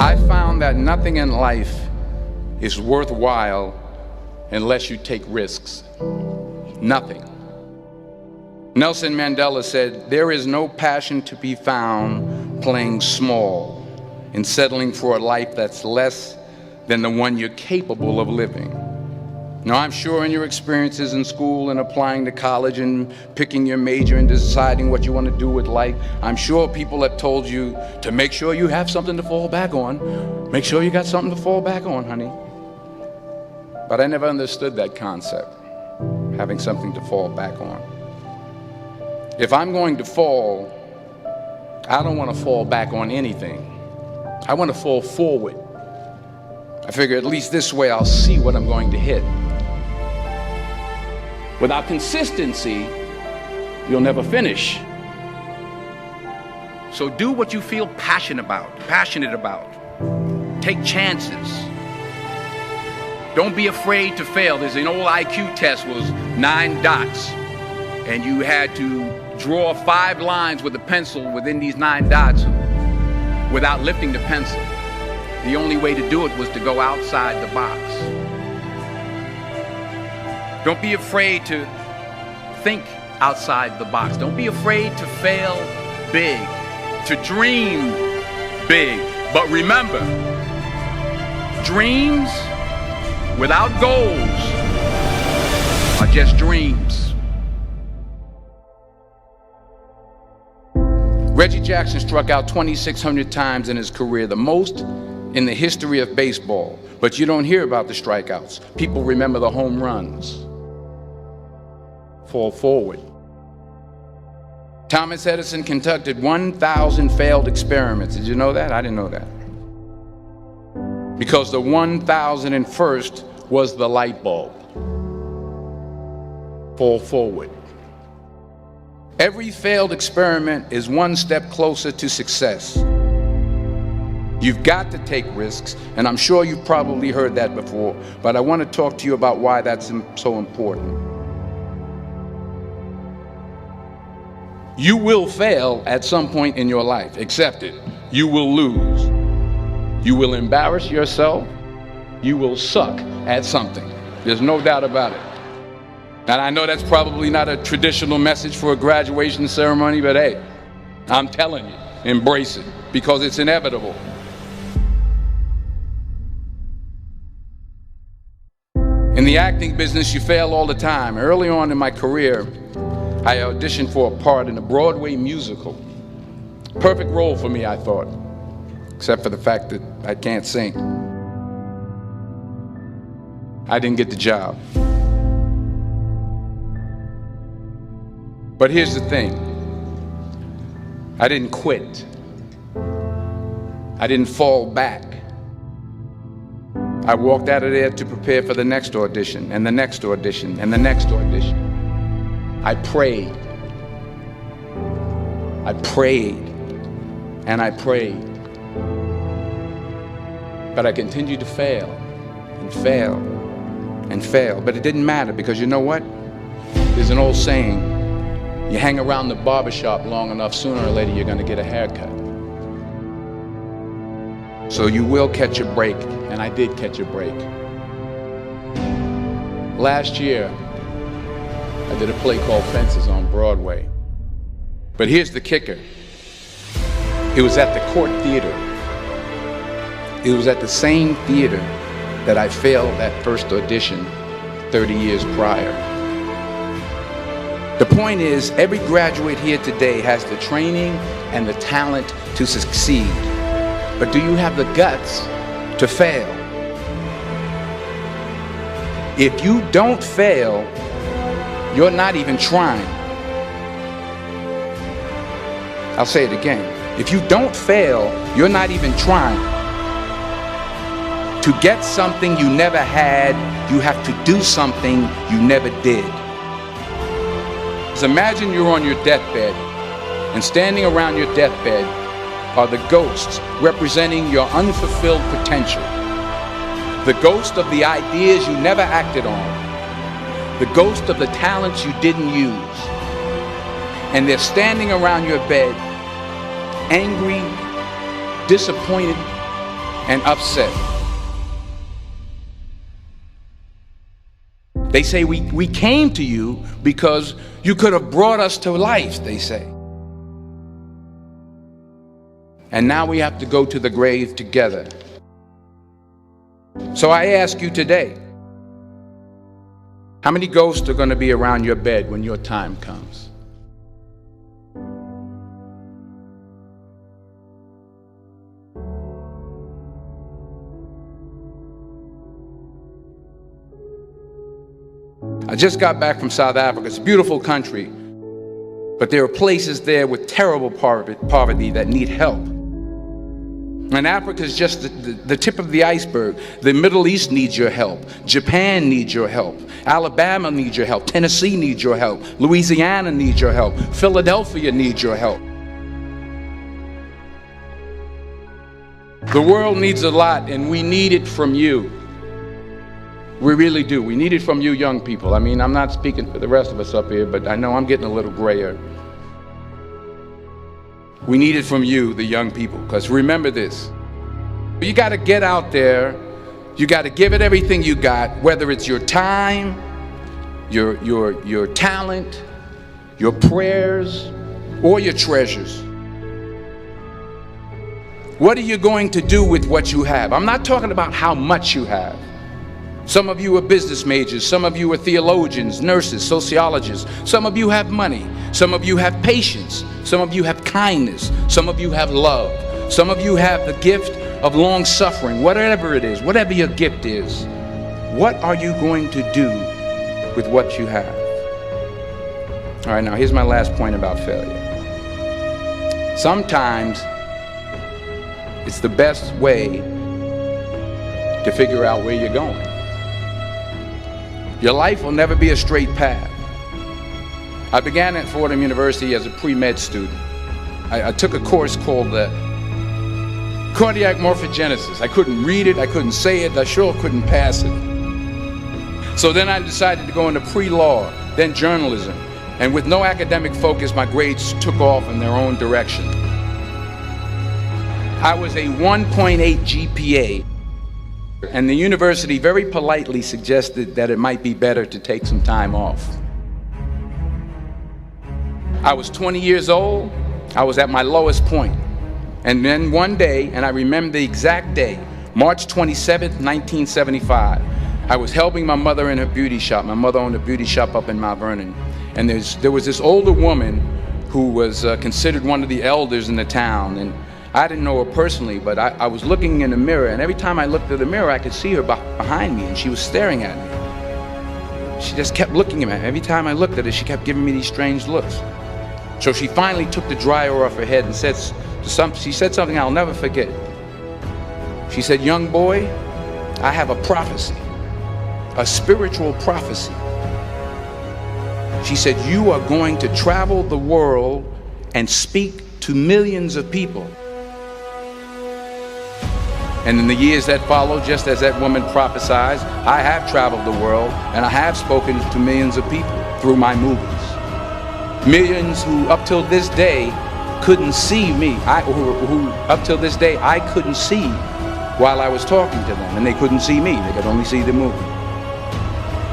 I found that nothing in life is worthwhile unless you take risks. Nothing. Nelson Mandela said, "There is no passion to be found playing small and settling for a life that's less than the one you're capable of living." Now, I'm sure in your experiences in school and applying to college and picking your major and deciding what you want to do with life, I'm sure people have told you to make sure you have something to fall back on. Make sure you got something to fall back on, honey. But I never understood that concept, having something to fall back on. If I'm going to fall, I don't want to fall back on anything. I want to fall forward. I figure at least this way I'll see what I'm going to hit. Without consistency, you'll never finish. So do what you feel passionate about. Take chances. Don't be afraid to fail. There's an old IQ test, was 9 dots, and you had to draw 5 lines with a pencil within these 9 dots without lifting the pencil. The only way to do it was to go outside the box. Don't be afraid to think outside the box. Don't be afraid to fail big, to dream big. But remember, dreams without goals are just dreams. Reggie Jackson struck out 2,600 times in his career, the most in the history of baseball. But you don't hear about the strikeouts. People remember the home runs. Fall forward. Thomas Edison conducted 1,000 failed experiments. Did you know that? I didn't know that. Because the 1,001st was the light bulb. Fall forward. Every failed experiment is one step closer to success. You've got to take risks, and I'm sure you've probably heard that before, but I want to talk to you about why that's so important. You will fail at some point in your life. Accept it. You will lose. You will embarrass yourself. You will suck at something. There's no doubt about it. And I know that's probably not a traditional message for a graduation ceremony, but hey, I'm telling you, embrace it, because it's inevitable. In the acting business, you fail all the time. Early on in my career, I auditioned for a part in a Broadway musical. Perfect role for me, I thought, except for the fact that I can't sing. I didn't get the job. But here's the thing. I didn't quit. I didn't fall back. I walked out of there to prepare for the next audition, and the next audition, and the next audition. I prayed. I prayed. And I prayed. But I continued to fail and fail and fail. But it didn't matter, because you know what? There's an old saying, you hang around the barbershop long enough, sooner or later you're going to get a haircut. So you will catch a break, and I did catch a break. Last year, I did a play called Fences on Broadway. But here's the kicker. It was at the Court Theater. It was at the same theater that I failed that first audition 30 years prior. The point is, every graduate here today has the training and the talent to succeed. But do you have the guts to fail? If you don't fail, you're not even trying. I'll say it again. If you don't fail, you're not even trying. To get something you never had, you have to do something you never did. So imagine you're on your deathbed, and standing around your deathbed are the ghosts representing your unfulfilled potential. The ghost of the ideas you never acted on. The ghost of the talents you didn't use. And they're standing around your bed, angry, disappointed, and upset. They say we came to you because you could have brought us to life, they say. And now we have to go to the grave together. So I ask you today, how many ghosts are going to be around your bed when your time comes? I just got back from South Africa. It's a beautiful country, but there are places there with terrible poverty that need help. And Africa is just the tip of the iceberg. The Middle East needs your help. Japan needs your help. Alabama needs your help. Tennessee needs your help. Louisiana needs your help. Philadelphia needs your help. The world needs a lot, and we need it from you. We really do. We need it from you young people. I mean, I'm not speaking for the rest of us up here, but I know I'm getting a little grayer. We need it from you, the young people, because remember this. You got to get out there. You got to give it everything you got, whether it's your time, your talent, your prayers, or your treasures. What are you going to do with what you have? I'm not talking about how much you have. Some of you are business majors, some of you are theologians, nurses, sociologists. Some of you have money, some of you have patience, some of you have kindness, some of you have love, some of you have the gift of long suffering. Whatever it is, whatever your gift is, what are you going to do with what you have? All right, now here's my last point about failure. Sometimes it's the best way to figure out where you're going. Your life will never be a straight path. I began at Fordham University as a pre-med student. I took a course called cardiac morphogenesis. I couldn't read it, I couldn't say it, I sure couldn't pass it. So then I decided to go into pre-law, then journalism. And with no academic focus, my grades took off in their own direction. I was a 1.8 GPA. And the university very politely suggested that it might be better to take some time off. I was 20 years old. I was at my lowest point. And then one day, and I remember the exact day, March 27th, 1975, I was helping my mother in her beauty shop. My mother owned a beauty shop up in Mount Vernon. And there was this older woman who was considered one of the elders in the town. And I didn't know her personally, but I was looking in the mirror, and every time I looked at the mirror, I could see her behind me, and she was staring at me. She just kept looking at me. Every time I looked at her, she kept giving me these strange looks. So she finally took the dryer off her head and she said something I'll never forget. She said, "Young boy, I have a prophecy, a spiritual prophecy." She said, "You are going to travel the world and speak to millions of people." And in the years that followed, just as that woman prophesied, I have traveled the world and I have spoken to millions of people through my movies. Millions who up till this day couldn't see me, who up till this day I couldn't see while I was talking to them, and they couldn't see me, they could only see the movie.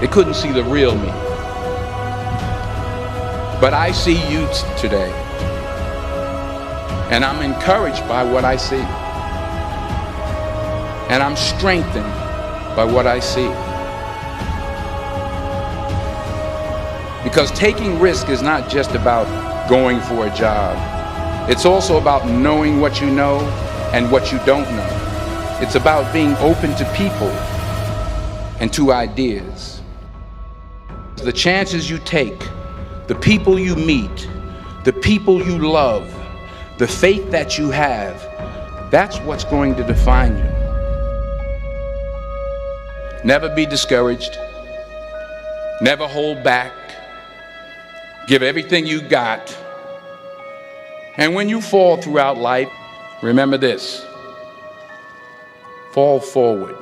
They couldn't see the real me. But I see you today, and I'm encouraged by what I see. And I'm strengthened by what I see. Because taking risk is not just about going for a job. It's also about knowing what you know and what you don't know. It's about being open to people and to ideas. The chances you take, the people you meet, the people you love, the faith that you have, that's what's going to define you. Never be discouraged. Never hold back. Give everything you got. And when you fall throughout life, remember this: fall forward.